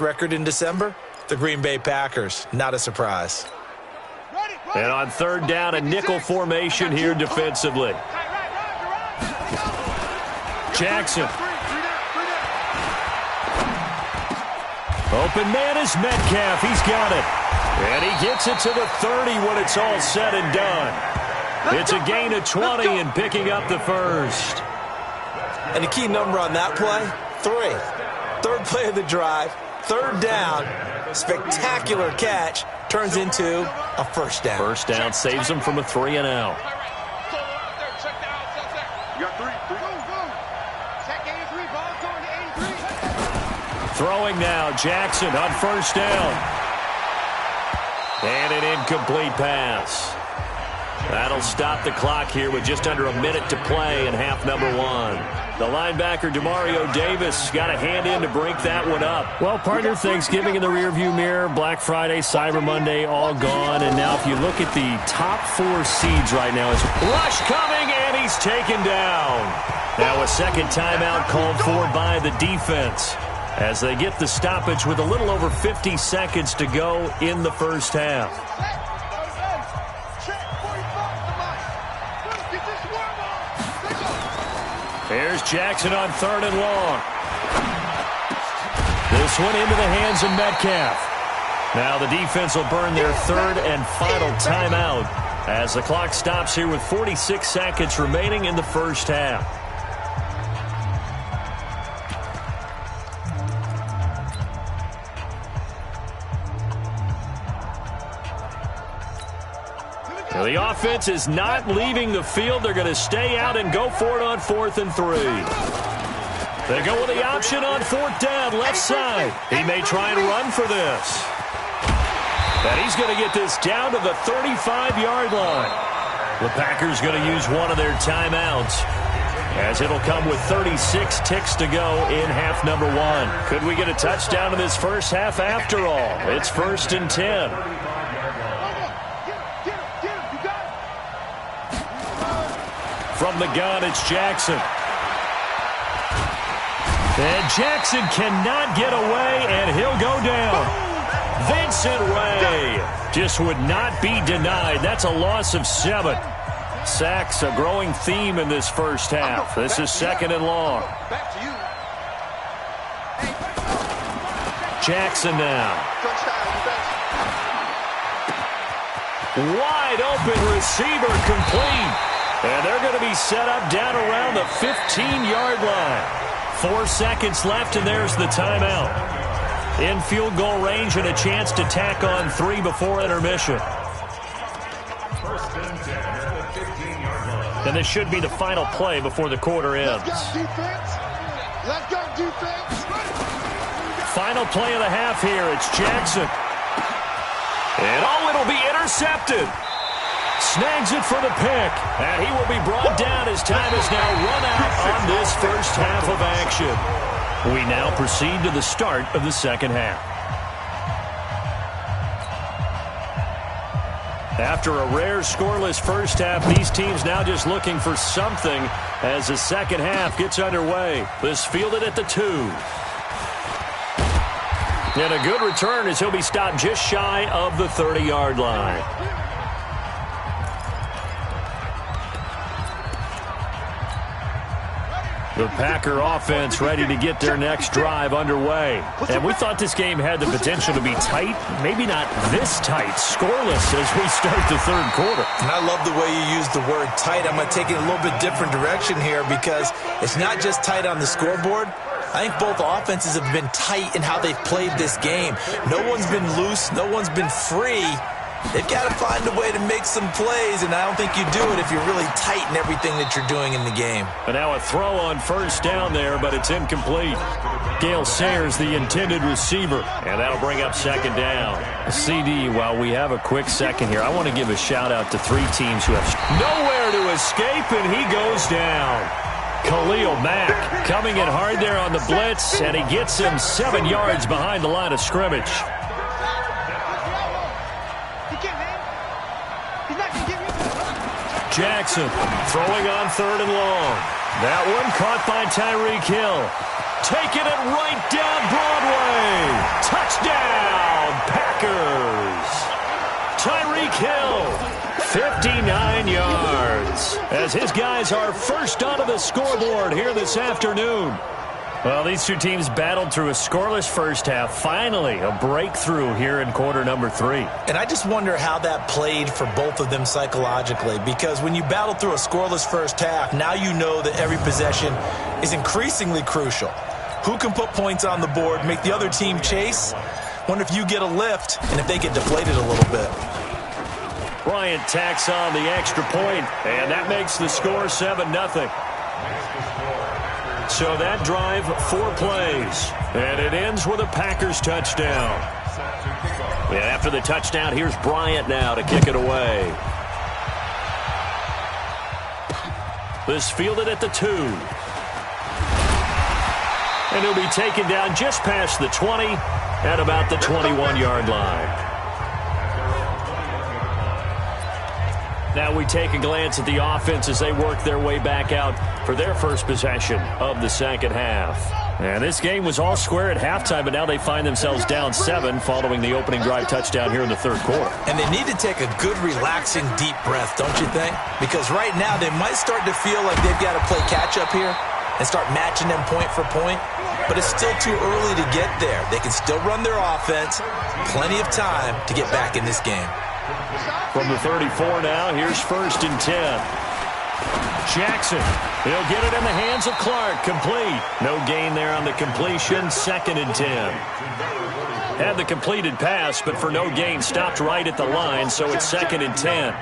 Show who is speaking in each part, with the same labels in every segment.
Speaker 1: record in December? The Green Bay Packers. Not a surprise.
Speaker 2: And on third down, a nickel formation here defensively. Jackson. Open man is Metcalf. He's got it. And he gets it to the 30 when it's all said and done. It's a gain of 20 and picking up the first.
Speaker 1: And the key number on that play, 3. Third play of the drive, third down, spectacular catch, turns into a first down.
Speaker 2: First down saves him from a 3-and-out. Throwing now, Jackson on first down. And an incomplete pass. That'll stop the clock here with just under a minute to play in half number 1. The linebacker, Demario Davis, got a hand in to break that one up. Well, partner, Thanksgiving in the rearview mirror, Black Friday, Cyber Monday, all gone. And now if you look at the top 4 seeds right now, it's rush coming, and he's taken down. Now a second timeout called for by the defense as they get the stoppage with a little over 50 seconds to go in the first half. There's Jackson on third and long. This one into the hands of Metcalf. Now the defense will burn their third and final timeout as the clock stops here with 46 seconds remaining in the first half. Now the offense is not leaving the field. They're going to stay out and go for it on 4th and 3. They go with the option on 4th down, left side. He may try and run for this. And he's going to get this down to the 35-yard line. The Packers going to use one of their timeouts as it'll come with 36 ticks to go in half number 1. Could we get a touchdown in this first half after all? It's 1st and 10. From the gun, it's Jackson. And Jackson cannot get away, and he'll go down. Vincent Ray just would not be denied. That's a loss of 7. Sacks, a growing theme in this first half. This is 2nd and long. Jackson now. Wide open receiver complete. And they're going to be set up down around the 15-yard line. 4 seconds left, and there's the timeout. In field goal range and a chance to tack on 3 before intermission. And this should be the final play before the quarter ends. Final play of the half here. It's Jackson. And it'll be intercepted. Snags it for the pick, and he will be brought down as time is now run out on this first half of action. We now proceed to the start of the second half. After a rare scoreless first half, these teams now just looking for something as the second half gets underway. This fielded at the 2. And a good return as he'll be stopped just shy of the 30-yard line. The Packer offense ready to get their next drive underway. And we thought this game had the potential to be tight, maybe not this tight, scoreless as we start the third quarter.
Speaker 1: And I love the way you use the word tight. I'm going to take it a little bit different direction here because it's not just tight on the scoreboard. I think both offenses have been tight in how they've played this game. No one's been loose. No one's been free. They've got to find a way to make some plays, and I don't think you do it if you're really tight in everything that you're doing in the game.
Speaker 2: But now a throw on first down there, but it's incomplete. Gale Sayers, the intended receiver, and that'll bring up second down. CD, while we have a quick second here, I want to give a shout-out to 3 teams who have nowhere to escape, and he goes down. Khalil Mack coming in hard there on the blitz, and he gets him 7 yards behind the line of scrimmage. Jackson throwing on third and long. That one caught by Tyreek Hill. taking it right down Broadway. Touchdown, Packers. Tyreek Hill, 59 yards, as his guys are first onto the scoreboard here this afternoon. Well, these two teams battled through a scoreless first half. Finally, a breakthrough here in quarter number 3.
Speaker 1: And I just wonder how that played for both of them psychologically, because when you battle through a scoreless first half, now you know that every possession is increasingly crucial. Who can put points on the board, make the other team chase? Wonder if you get a lift and if they get deflated a little bit.
Speaker 2: Bryant tacks on the extra point, and that makes the score 7-0. So that drive, 4 plays, and it ends with a Packers touchdown. And after the touchdown, here's Bryant now to kick it away. This fielded at the 2. And he'll be taken down just past the 20 at about the 21-yard line. Now we take a glance at the offense as they work their way back out for their first possession of the second half. And this game was all square at halftime, but now they find themselves down 7 following the opening drive touchdown here in the third quarter.
Speaker 1: And they need to take a good, relaxing, deep breath, don't you think? Because right now they might start to feel like they've got to play catch-up here and start matching them point for point. But it's still too early to get there. They can still run their offense. Plenty of time to get back in this game.
Speaker 2: From the 34 now, here's 1st and 10. Jackson, he'll get it in the hands of Clark, complete. No gain there on the completion, 2nd and 10. Had the completed pass, but for no gain, stopped right at the line, so it's 2nd and 10.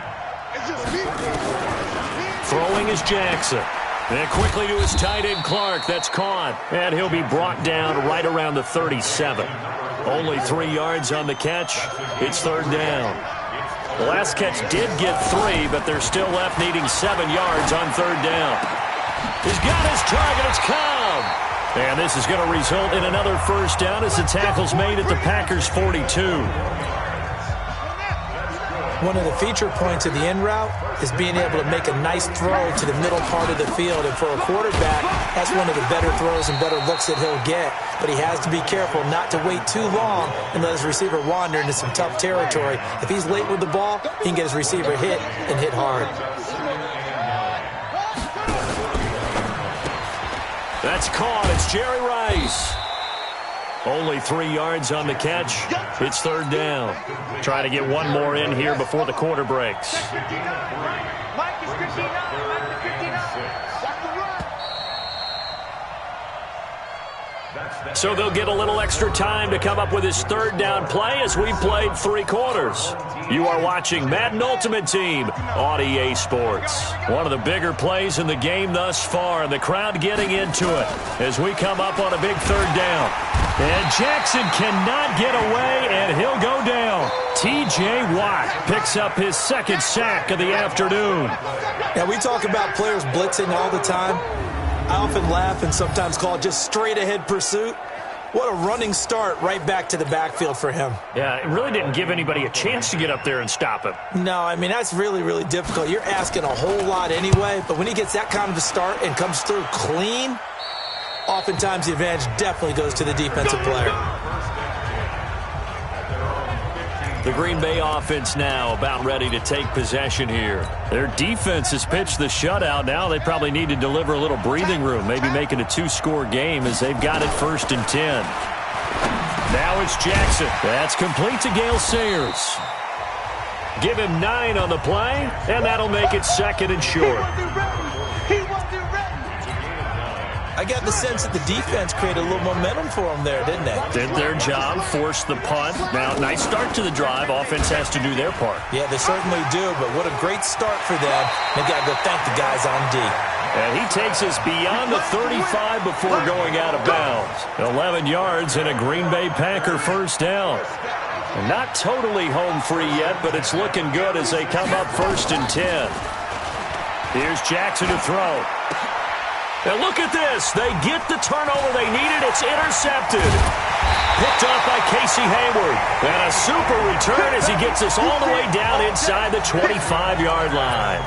Speaker 2: Throwing is Jackson. And quickly to his tight end, Clark. That's caught. And he'll be brought down right around the 37. Only 3 yards on the catch. It's 3rd down. The last catch did get 3, but they're still left needing 7 yards on 3rd down. He's got his target. It's Cobb. And this is going to result in another first down as the tackle's made at the Packers' 42.
Speaker 1: One of the feature points of the in route is being able to make a nice throw to the middle part of the field. And for a quarterback, that's one of the better throws and better looks that he'll get. But he has to be careful not to wait too long and let his receiver wander into some tough territory. If he's late with the ball, he can get his receiver hit and hit hard.
Speaker 2: That's caught. It's Jerry Rice. Only 3 yards on the catch. It's 3rd down. Try to get one more in here before the quarter breaks. So they'll get a little extra time to come up with his 3rd down play as we played 3 quarters. You are watching Madden Ultimate Team on EA Sports. One of the bigger plays in the game thus far, and the crowd getting into it as we come up on a big 3rd down. And Jackson cannot get away, and he'll go down. T.J. Watt picks up his 2nd sack of the afternoon.
Speaker 1: Yeah, we talk about players blitzing all the time. I often laugh and sometimes call it just straight-ahead pursuit. What a running start right back to the backfield for him.
Speaker 2: Yeah, it really didn't give anybody a chance to get up there and stop him.
Speaker 1: No, I mean, that's really, really difficult. You're asking a whole lot anyway, but when he gets that kind of a start and comes through clean, oftentimes the advantage definitely goes to the defensive player.
Speaker 2: The Green Bay offense now about ready to take possession here. Their defense has pitched the shutout. Now they probably need to deliver a little breathing room, maybe make it a 2-score game as they've got it 1st and 10. Now it's Jackson. That's complete to Gale Sayers. Give him 9 on the play, and that'll make it 2nd and short.
Speaker 1: I got the sense that the defense created a little momentum for them there, didn't they?
Speaker 2: Did their job, forced the punt. Now, nice start to the drive. Offense has to do their part.
Speaker 1: Yeah, they certainly do, but what a great start for them. They've got to go thank the guys on D.
Speaker 2: And he takes us beyond the 35 before going out of bounds. 11 yards and a Green Bay Packer first down. And not totally home free yet, but it's looking good as they come up 1st and 10. Here's Jackson to throw. And look at this. They get the turnover they needed. It's intercepted. Picked off by Casey Hayward. And a super return as he gets us all the way down inside the 25-yard line.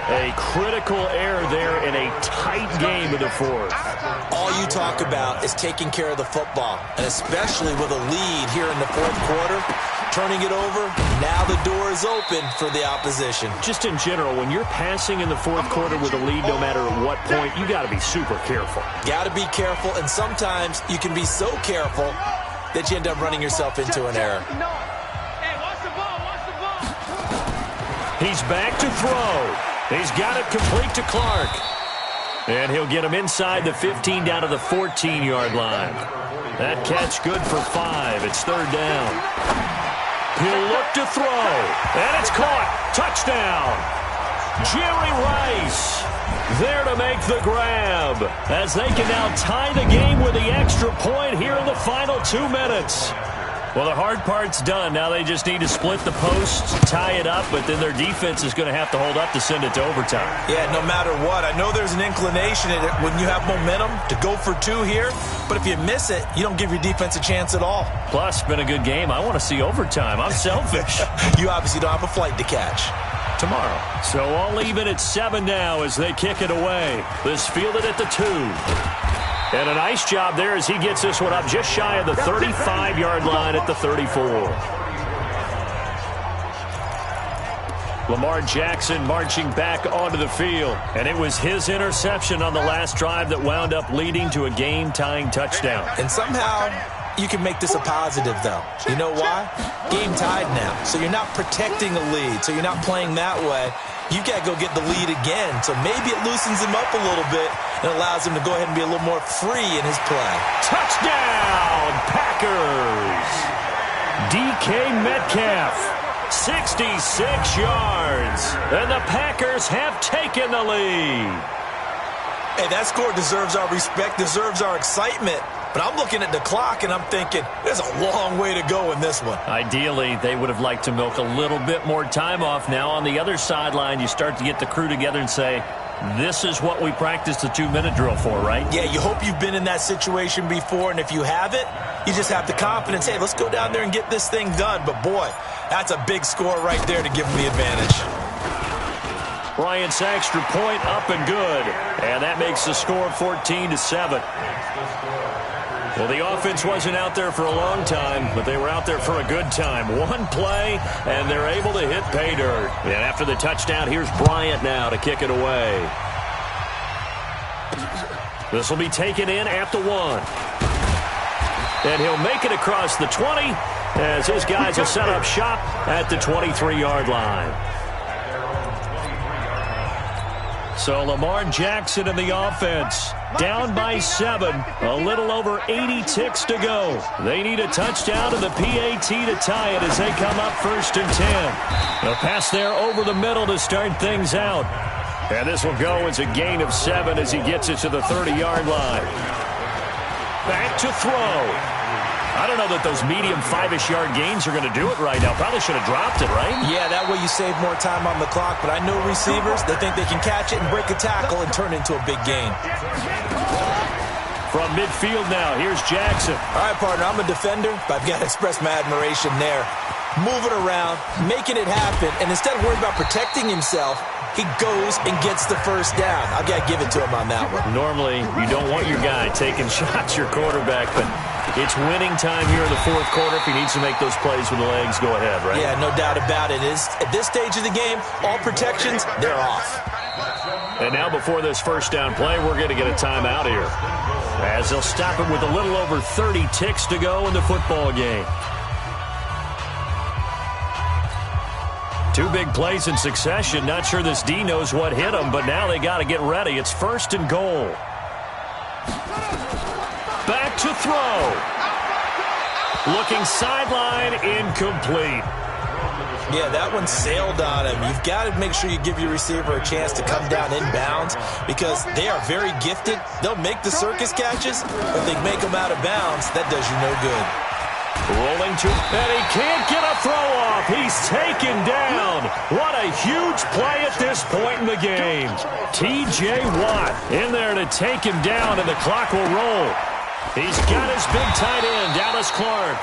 Speaker 2: A critical error there in a tight game in the fourth.
Speaker 1: All you talk about is taking care of the football, and especially with a lead here in the fourth quarter, turning it over, now the door is open for the opposition.
Speaker 2: Just in general, when you're passing in the fourth quarter with a lead, no matter at what point, you got to be super careful.
Speaker 1: Got to be careful, and sometimes you can be so careful that you end up running yourself into an error.
Speaker 2: He's back to throw. He's got it complete to Clark. And he'll get him inside the 15 down to the 14-yard line. That catch good for 5. It's third down. He'll look to throw. And it's caught. Touchdown. Jerry Rice there to make the grab as they can now tie the game with the extra point here in the final 2 minutes. Well, the hard part's done. Now they just need to split the posts, tie it up, but then their defense is going to have to hold up to send it to overtime.
Speaker 1: Yeah, no matter what. I know there's an inclination in it when you have momentum to go for 2 here, but if you miss it, you don't give your defense a chance at all.
Speaker 2: Plus, been a good game. I want to see overtime. I'm selfish.
Speaker 1: You obviously don't have a flight to catch.
Speaker 2: Tomorrow. So all even at 7 now as they kick it away. This fielded at the 2. And a nice job there as he gets this one up just shy of the 35-yard line at the 34. Lamar Jackson marching back onto the field. And it was his interception on the last drive that wound up leading to a game-tying touchdown.
Speaker 1: And somehow you can make this a positive, though. You know why? Game tied now. So you're not protecting a lead. So you're not playing that way. You got to go get the lead again. So maybe it loosens him up a little bit and allows him to go ahead and be a little more free in his play.
Speaker 2: Touchdown, Packers! DK Metcalf, 66 yards. And the Packers have taken the lead.
Speaker 1: Hey, that score deserves our respect, deserves our excitement. But I'm looking at the clock, and I'm thinking, there's a long way to go in this one.
Speaker 2: Ideally, they would have liked to milk a little bit more time off. Now, on the other sideline, you start to get the crew together and say, this is what we practiced the 2-minute drill for, right?
Speaker 1: Yeah, you hope you've been in that situation before, and if you haven't, you just have the confidence, hey, let's go down there and get this thing done. But, boy, that's a big score right there to give them the advantage.
Speaker 2: Bryant's extra point up and good. And that makes the score 14-7. Well, the offense wasn't out there for a long time, but they were out there for a good time. One play, and they're able to hit pay dirt. And after the touchdown, here's Bryant now to kick it away. This will be taken in at the 1. And he'll make it across the 20 as his guys will set up shop at the 23-yard line. So Lamar Jackson in the offense, down by 7, a little over 80 ticks to go. They need a touchdown and the PAT to tie it as they come up 1st and 10. A pass there over the middle to start things out. And this will go as a gain of 7 as he gets it to the 30-yard line. Back to throw. I don't know that those medium 5-ish yard gains are going to do it right now. Probably should have dropped it, right?
Speaker 1: Yeah, that way you save more time on the clock. But I know receivers, they think they can catch it and break a tackle and turn it into a big gain.
Speaker 2: From midfield now, here's Jackson.
Speaker 1: All right, partner, I'm a defender, but I've got to express my admiration there. Moving around, making it happen, and instead of worrying about protecting himself, he goes and gets the first down. I've got to give it to him on that one.
Speaker 2: Normally, you don't want your guy taking shots, your quarterback, but it's winning time here in the fourth quarter. If he needs to make those plays with the legs, go ahead, right?
Speaker 1: Yeah, no doubt about it. At this stage of the game, all protections, they're off.
Speaker 2: And now before this first down play, we're going to get a timeout here, as they'll stop it with a little over 30 ticks to go in the football game. 2 big plays in succession. Not sure this D knows what hit him, but now they got to get ready. It's 1st and goal. Back to throw. Looking sideline, incomplete.
Speaker 1: Yeah, that one sailed on him. You've got to make sure you give your receiver a chance to come down inbounds because they are very gifted. They'll make the circus catches, but they make them out of bounds. That does you no good.
Speaker 2: Rolling to, and he can't get a throw off. He's taken down. What a huge play at this point in the game. T.J. Watt in there to take him down, and the clock will roll. He's got his big tight end, Dallas Clark.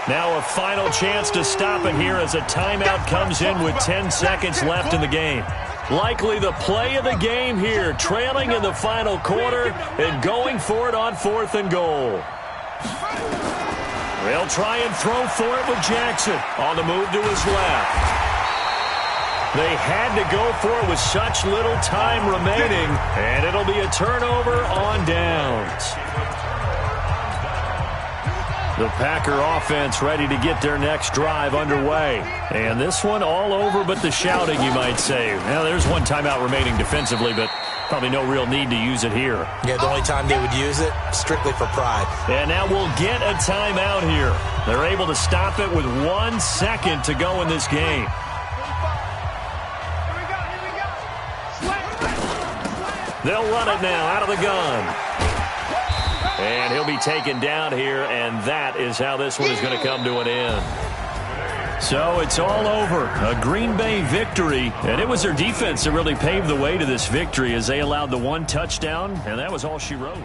Speaker 2: Now a final chance to stop it here as a timeout comes in with 10 seconds left in the game. Likely the play of the game here, trailing in the final quarter and going for it on 4th and goal. They'll try and throw for it with Jackson on the move to his left. They had to go for it with such little time remaining, and it'll be a turnover on downs. The Packer offense ready to get their next drive underway. And this one all over but the shouting, you might say. Now, there's one timeout remaining defensively, but probably no real need to use it here.
Speaker 1: Yeah, the only time they would use it, strictly for pride.
Speaker 2: And now we'll get a timeout here. They're able to stop it with 1 second to go in this game. They'll run it now out of the gun. And he'll be taken down here, and that is how this one is going to come to an end. So it's all over. A Green Bay victory, and it was their defense that really paved the way to this victory as they allowed the 1 touchdown, and that was all she wrote.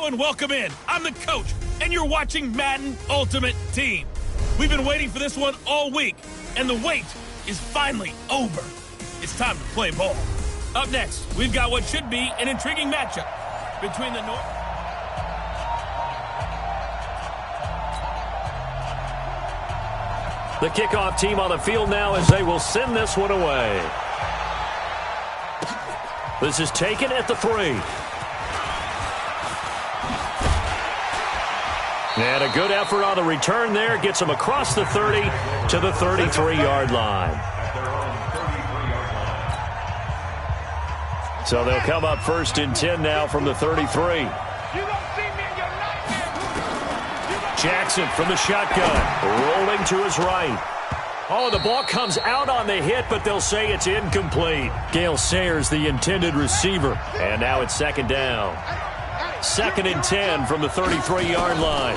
Speaker 3: and welcome in. I'm the coach, and you're watching Madden Ultimate Team. We've been waiting for this one all week, and the wait is finally over. It's time to play ball. Up next, we've got what should be an intriguing matchup between the North...
Speaker 2: The kickoff team on the field now as they will send this one away. This is taken at the 3. And a good effort on the return there. Gets him across the 30 to the 33-yard line. So they'll come up 1st and 10 now from the 33. Jackson from the shotgun, rolling to his right. Oh, the ball comes out on the hit, but they'll say it's incomplete. Gale Sayers, the intended receiver. And now it's 2nd down. 2nd and 10 from the 33-yard line.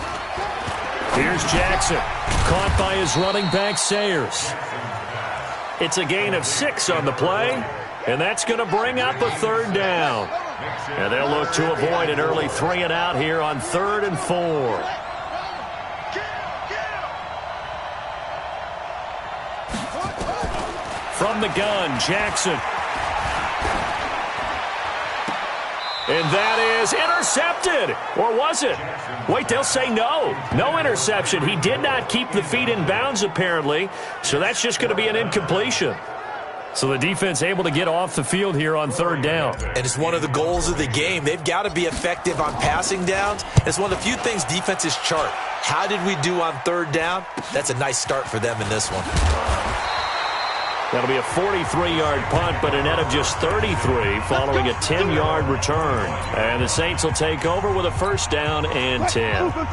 Speaker 2: Here's Jackson, caught by his running back, Sayers. It's a gain of 6 on the play, and that's going to bring up a 3rd down. And they'll look to avoid an early 3 and out here on 3rd and 4. From the gun, Jackson. And that is intercepted. Or was it? Wait, they'll say no. No interception. He did not keep the feet in bounds, apparently. So that's just going to be an incompletion. So the defense able to get off the field here on 3rd down.
Speaker 1: And it's one of the goals of the game. They've got to be effective on passing downs. It's one of the few things defenses chart. How did we do on 3rd down? That's a nice start for them in this one.
Speaker 2: That'll be a 43-yard punt, but a net of just 33 following a 10-yard return. And the Saints will take over with a 1st down and 10.
Speaker 4: Let's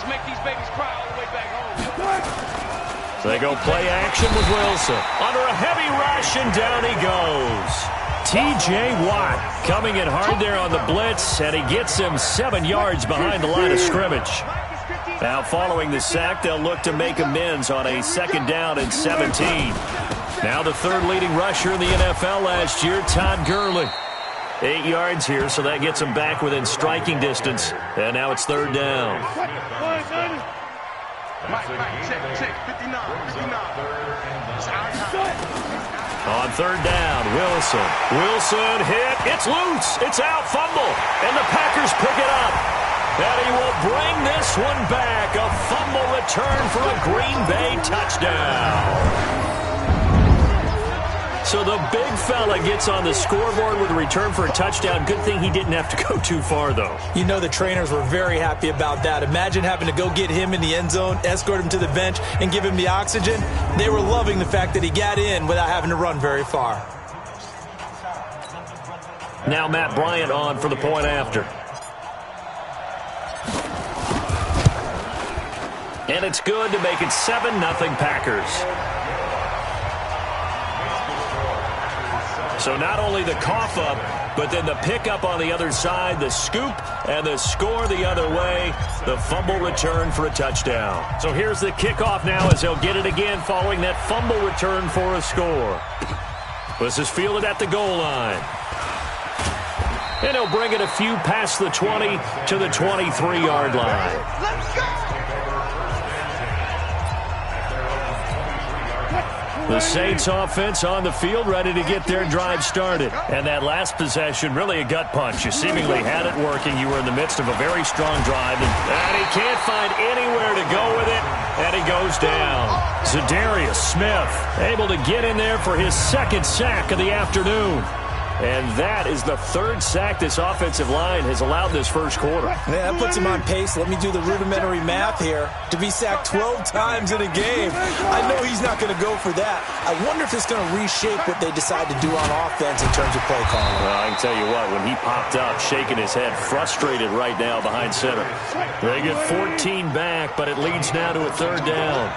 Speaker 4: make these babies cry all the way back home.
Speaker 2: So they go play action with Wilson. Under a heavy rush, and down he goes. T.J. Watt coming in hard there on the blitz, and he gets him 7 yards behind the line of scrimmage. Now, following the sack, they'll look to make amends on a 2nd down and 17. Now the 3rd leading rusher in the NFL last year, Todd Gurley. 8 yards here, so that gets him back within striking distance. And now it's 3rd down. On 3rd down, Wilson. Wilson hit. It's loose. It's out. Fumble. And the Packers pick it up. And he will bring this one back. A fumble return for a Green Bay touchdown. So the big fella gets on the scoreboard with a return for a touchdown. Good thing he didn't have to go too far, though.
Speaker 1: You know the trainers were very happy about that. Imagine having to go get him in the end zone, escort him to the bench, and give him the oxygen. They were loving the fact that he got in without having to run very far.
Speaker 2: Now Matt Bryant on for the point after. And it's good to make it 7-0 Packers. So not only the cough up, but then the pickup on the other side, the scoop, and the score the other way, the fumble return for a touchdown. So here's the kickoff now as they'll get it again following that fumble return for a score. This is fielded at the goal line. And he'll bring it a few past the 20 to the 23-yard line.
Speaker 4: Let's go!
Speaker 2: The Saints offense on the field ready to get their drive started. And that last possession, really a gut punch. You seemingly had it working. You were in the midst of a very strong drive. And he can't find anywhere to go with it. And he goes down. Zadarius Smith able to get in there for his 2nd sack of the afternoon. And that is the 3rd sack this offensive line has allowed this first quarter.
Speaker 1: Yeah, that puts him on pace. Let me do the rudimentary math here. To be sacked 12 times in a game. I know he's not going to go for that. I wonder if it's going to reshape what they decide to do on offense in terms of play calling.
Speaker 2: Well, I can tell you what, when he popped up, shaking his head, frustrated right now behind center. They get 14 back, but it leads now to a 3rd down.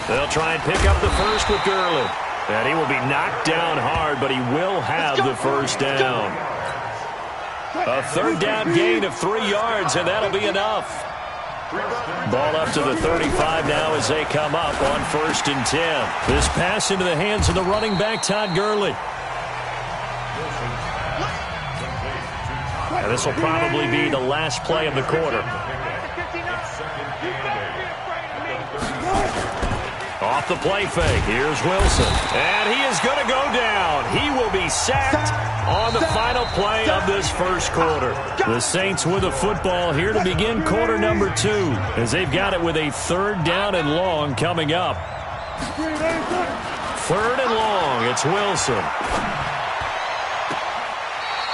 Speaker 2: They'll try and pick up the first with Gurley. And he will be knocked down hard, but he will have the 1st down. A 3rd down gain of 3 yards, and that'll be enough. Ball up to the 35 now as they come up on 1st and 10. This pass into the hands of the running back, Todd Gurley. And this will probably be the last play of the quarter. Off the play fake, here's Wilson. And he is going to go down. He will be sacked on the final play of this first quarter. The Saints with a football here to begin quarter number 2, as they've got it with a 3rd down and long coming up. 3rd and long, it's Wilson.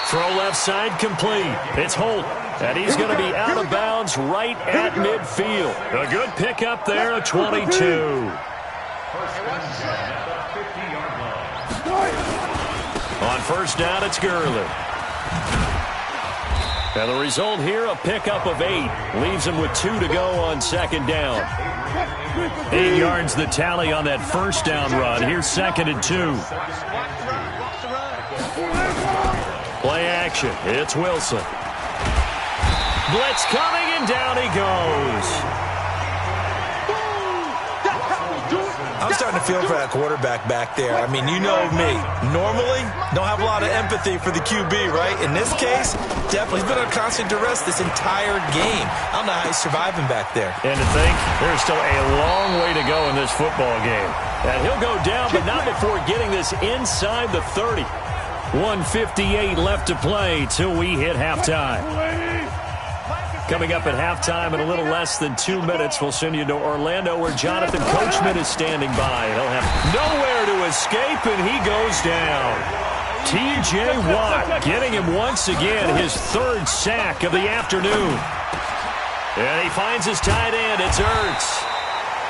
Speaker 2: Throw left side complete. It's Holt. And he's going to be out of bounds right at midfield. A good pickup there, a 22. On 1st down, it's Gurley. And the result here, a pickup of 8. Leaves him with 2 to go on 2nd down. 8 yards the tally on that 1st down run. Here's 2nd and 2. Play action. It's Wilson. Blitz coming, and down he goes.
Speaker 1: I'm starting to feel for that quarterback back there. I mean, you know me. Normally, don't have a lot of empathy for the QB, right? In this case, definitely. He's been under constant duress this entire game. I don't know how he's surviving back there.
Speaker 2: And to think, there's still a long way to go in this football game. And he'll go down, but not before getting this inside the 30. 1:58 left to play till we hit halftime. Coming up at halftime in a little less than 2 minutes, we'll send you to Orlando where Jonathan Coachman is standing by. He'll have nowhere to escape, and he goes down. T.J. Watt getting him once again, his 3rd sack of the afternoon. And he finds his tight end. It's Ertz.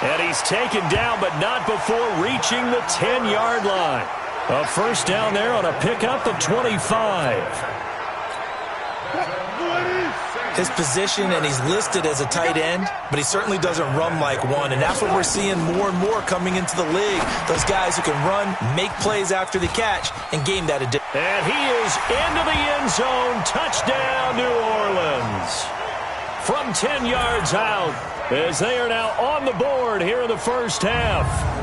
Speaker 2: And he's taken down, but not before reaching the 10-yard line. A 1st down there on a pickup of 25.
Speaker 1: His position, and he's listed as a tight end, but he certainly doesn't run like one, and that's what we're seeing more and more coming into the league. Those guys who can run, make plays after the catch, and game that addition.
Speaker 2: And he is into the end zone. Touchdown, New Orleans. From 10 yards out, as they are now on the board here in the 1st half.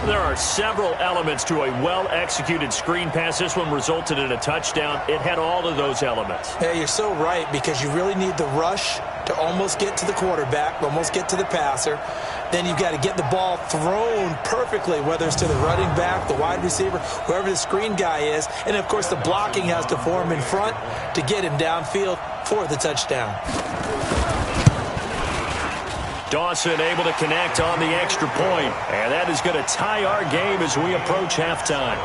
Speaker 2: There are several elements to a well-executed screen pass. This one resulted in a touchdown. It had all of those elements.
Speaker 1: Yeah, you're so right, because you really need the rush to almost get to the quarterback, almost get to the passer. Then you've got to get the ball thrown perfectly, whether it's to the running back, the wide receiver, whoever the screen guy is. And, of course, the blocking has to form in front to get him downfield for the touchdown.
Speaker 2: Dawson able to connect on the extra point, and that is going to tie our game as we approach halftime.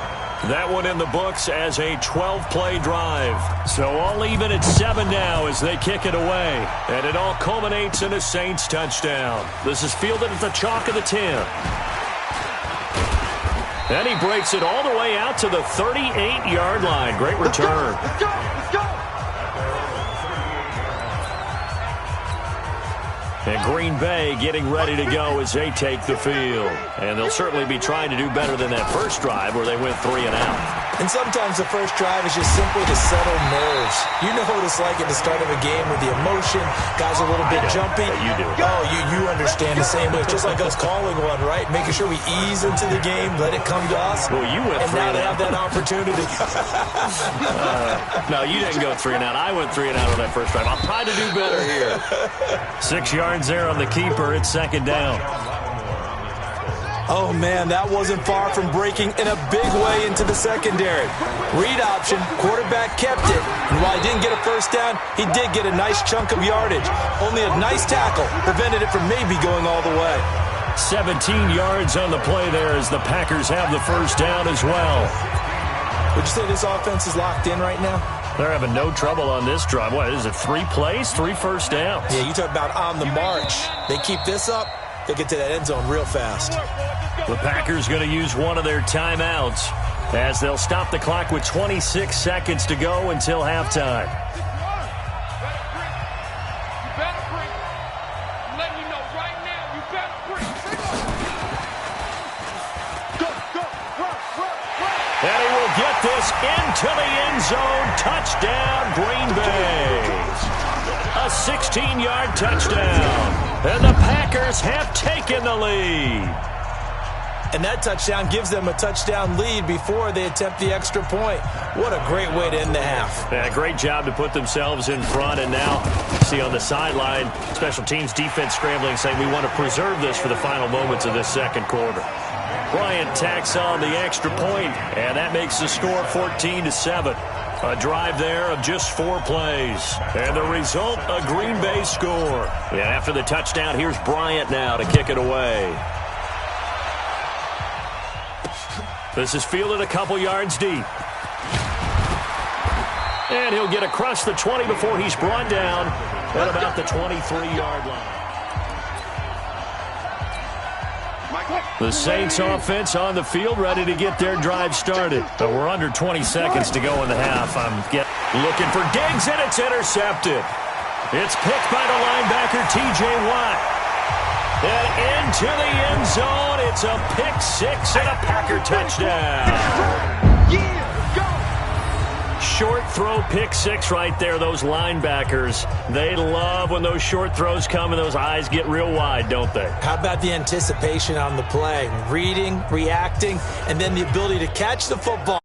Speaker 2: That one in the books as a 12-play drive. So all even at 7 now as they kick it away. And it all culminates in a Saints touchdown. This is fielded at the chalk of the 10. And he breaks it all the way out to the 38-yard line. Great return.
Speaker 4: Let's go! Let's go!
Speaker 2: And Green Bay getting ready to go as they take the field. And they'll certainly be trying to do better than that first drive where they went 3 and out.
Speaker 1: And sometimes the first drive is just simply to settle nerves. You know what it's like at the start of a game with the emotion. Guys are a little bit jumpy.
Speaker 2: You do.
Speaker 1: Oh, you understand the same way. It's just like us calling one, right? Making sure we ease into the game, let it come to us.
Speaker 2: Well, you went 3 and out.
Speaker 1: And now they have that opportunity.
Speaker 2: No, you didn't go 3 and out. I went 3 and out on that first drive. I'll try to do better here. 6 yards there on the keeper. It's 2nd down.
Speaker 1: Oh, man, that wasn't far from breaking in a big way into the secondary. Read option, quarterback kept it. And while he didn't get a first down, he did get a nice chunk of yardage. Only a nice tackle prevented it from maybe going all the way.
Speaker 2: 17 yards on the play there as the Packers have the first down as well.
Speaker 1: Would you say this offense is locked in right now?
Speaker 2: They're having no trouble on this drive. What is it, 3 plays, 3 first downs?
Speaker 1: Yeah, you talk about on the march. They keep this up, they'll get to that end zone real fast.
Speaker 2: The Packers going to use one of their timeouts as they'll stop the clock with 26 seconds to go until halftime.
Speaker 4: You better bring. I'm letting you know right now, you better bring. Go, run.
Speaker 2: And he will get this into the end zone. Touchdown, Green Bay. A 16-yard touchdown. And the Packers have taken the lead.
Speaker 1: And that touchdown gives them a touchdown lead before they attempt the extra point. What a great way to end the half.
Speaker 2: Yeah, great job to put themselves in front. And now, see on the sideline, special teams defense scrambling, saying we want to preserve this for the final moments of this second quarter. Bryant tacks on the extra point, and that makes the score 14-7. A drive there of just 4 plays. And the result, a Green Bay score. Yeah, after the touchdown, here's Bryant now to kick it away. This is fielded a couple yards deep. And he'll get across the 20 before he's brought down at about the 23-yard line. The Saints offense on the field, ready to get their drive started. But we're under 20 seconds to go in the half. I'm looking for Diggs, and it's intercepted. It's picked by the linebacker, T.J. Watt. And into the end zone, it's a pick six and a Packer touchdown. Short throw pick six right there. Those linebackers, they love when those short throws come and those eyes get real wide, don't they?
Speaker 1: How about the anticipation on the play? Reading, reacting, and then the ability to catch the football.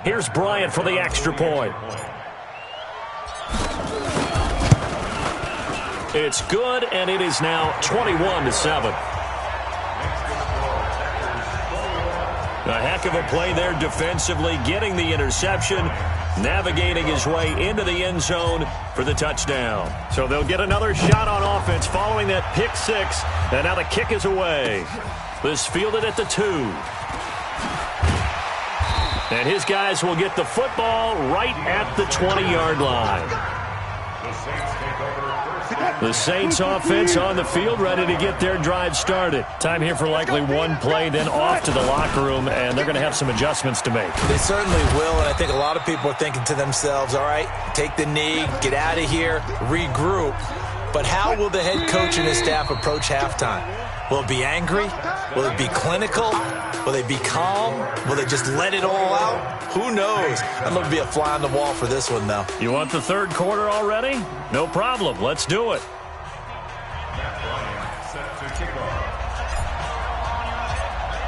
Speaker 2: Here's Bryant for the extra point. It's good, and it is now 21-7. A heck of a play there defensively, getting the interception, navigating his way into the end zone for the touchdown. So they'll get another shot on offense following that pick six, and now the kick is away. This fielded at the 2. And his guys will get the football right at the 20-yard line. The Saints offense on the field, ready to get their drive started. Time here for likely one play, then off to the locker room, and they're going to have some adjustments to make.
Speaker 1: They certainly will, and I think a lot of people are thinking to themselves, all right, take the knee, get out of here, regroup. But how will the head coach and his staff approach halftime? Will it be angry? Will it be clinical? Will they be calm? Will they just let it all out? Who knows? I'd love to be a fly on the wall for this one, though.
Speaker 2: You want the third quarter already? No problem. Let's do it.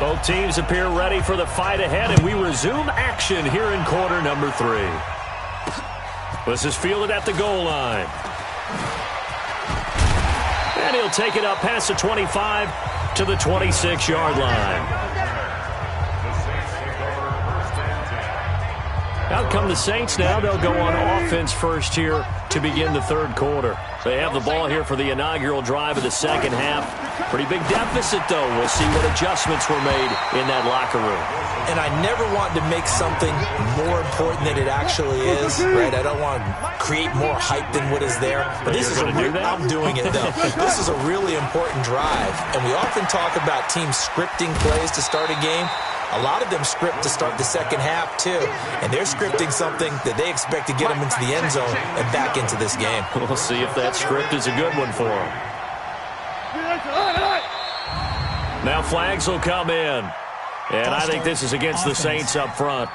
Speaker 2: Both teams appear ready for the fight ahead, and we resume action here in quarter number 3. This is fielded at the goal line. And he'll take it up past the 25 to the 26-yard line. Out come the Saints now. They'll go on offense first here to begin the third quarter. They have the ball here for the inaugural drive of the second half. Pretty big deficit, though. We'll see what adjustments were made in that locker room.
Speaker 1: And I never want to make something more important than it actually is, right? I don't want to create more hype than what is there. But this is I'm doing it, though. This is a really important drive. And we often talk about teams scripting plays to start a game. A lot of them script to start the second half, too. And they're scripting something that they expect to get them into the end zone and back into this game.
Speaker 2: We'll see if that script is a good one for them. Now flags will come in. And I think this is against the Saints up front.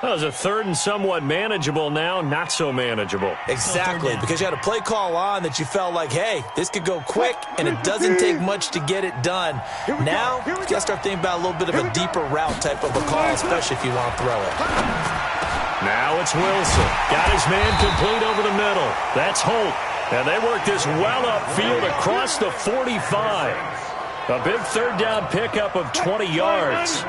Speaker 2: That was a third and somewhat manageable now, not so manageable.
Speaker 1: Exactly, because you had a play call on that you felt like, hey, this could go quick, and it doesn't take much to get it done. Now, you got to start thinking about a little bit of a deeper route type of a call, especially if you want to throw it.
Speaker 2: Now it's Wilson. Got his man complete over the middle. That's Holt. And they work this well upfield across the 45. A big third down pickup of 20 yards.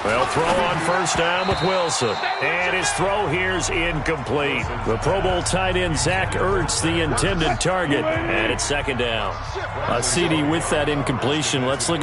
Speaker 2: They'll throw on first down with Wilson. And his throw here's incomplete. The Pro Bowl tight end Zach Ertz, the intended target. And it's second down. A CD with that incompletion. Let's look at